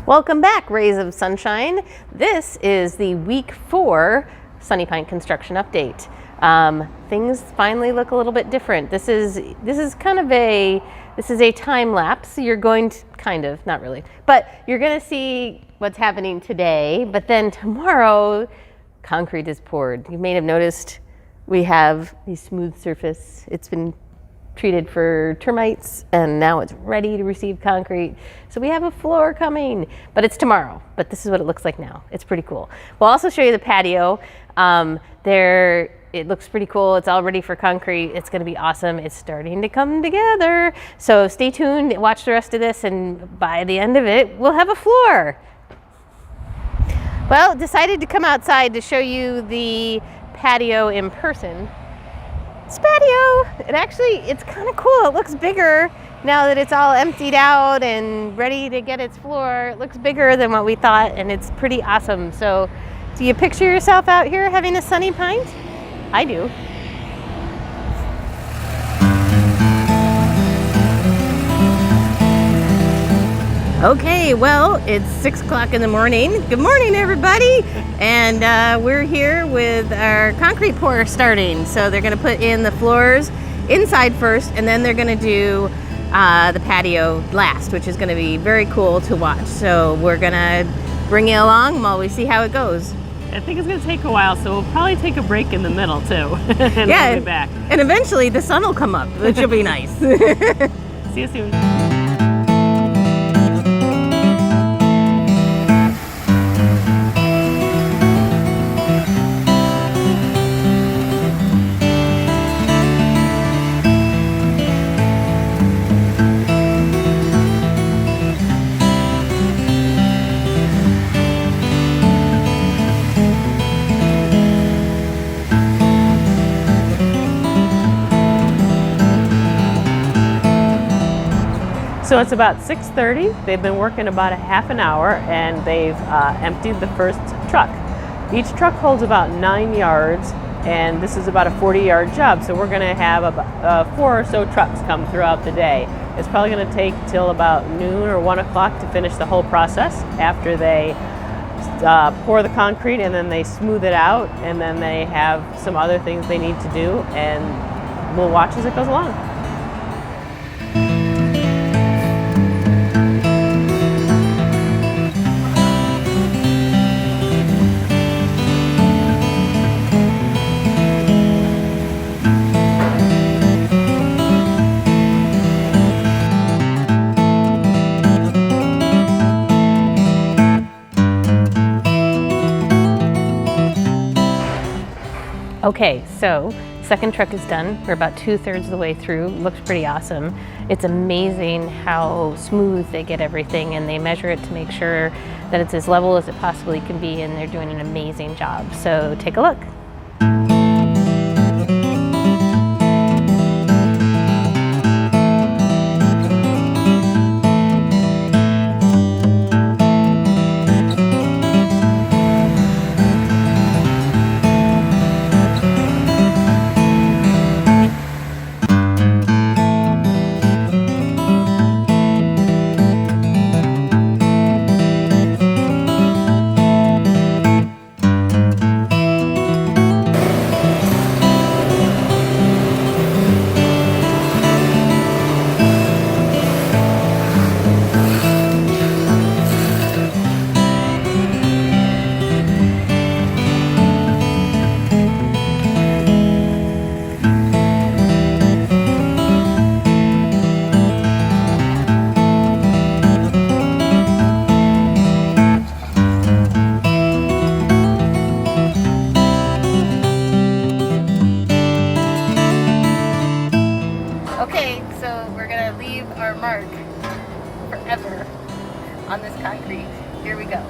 Welcome back, rays of sunshine. This is the week 4 Sunny Pint Construction update. Things finally look a little bit different. This is a time lapse. You're going to not really, but you're going to see what's happening today. But then tomorrow, concrete is poured. You may have noticed we have a smooth surface. It's been treated for termites and now it's ready to receive concrete. So we have a floor coming, but it's tomorrow. But this is what it looks like now. It's pretty cool. We'll also show you the patio. It looks pretty cool. It's all ready for concrete. It's gonna be awesome. It's starting to come together. So stay tuned, watch the rest of this, and by the end of it, we'll have a floor. Well, decided to come outside to show you the patio in person. This patio, it's kind of cool. It looks bigger now that it's all emptied out and ready to get its floor. It looks bigger than what we thought, and it's pretty awesome. So do you picture yourself out here having a sunny pint? I do. Okay, well, it's 6 o'clock in the morning. Good morning, everybody. And we're here with our concrete pour starting. So they're gonna put in the floors inside first, and then they're gonna do the patio last, which is gonna be very cool to watch. So we're gonna bring you along while we see how it goes. I think it's gonna take a while, so we'll probably take a break in the middle too. And yeah, we'll be back. And eventually the sun will come up, which will be nice. See you soon. So it's about 6:30. They've been working about a half an hour, and they've emptied the first truck. Each truck holds about 9 yards, and this is about a 40-yard job. So we're going to have about 4 or so trucks come throughout the day. It's probably going to take till about noon or 1 o'clock to finish the whole process. After they pour the concrete, and then they smooth it out, and then they have some other things they need to do, and we'll watch as it goes along. Okay, so second truck is done. We're about 2/3 of the way through. Looks pretty awesome. It's amazing how smooth they get everything, and they measure it to make sure that it's as level as it possibly can be, and they're doing an amazing job. So take a look. Okay, so we're gonna leave our mark forever on this concrete. Here we go.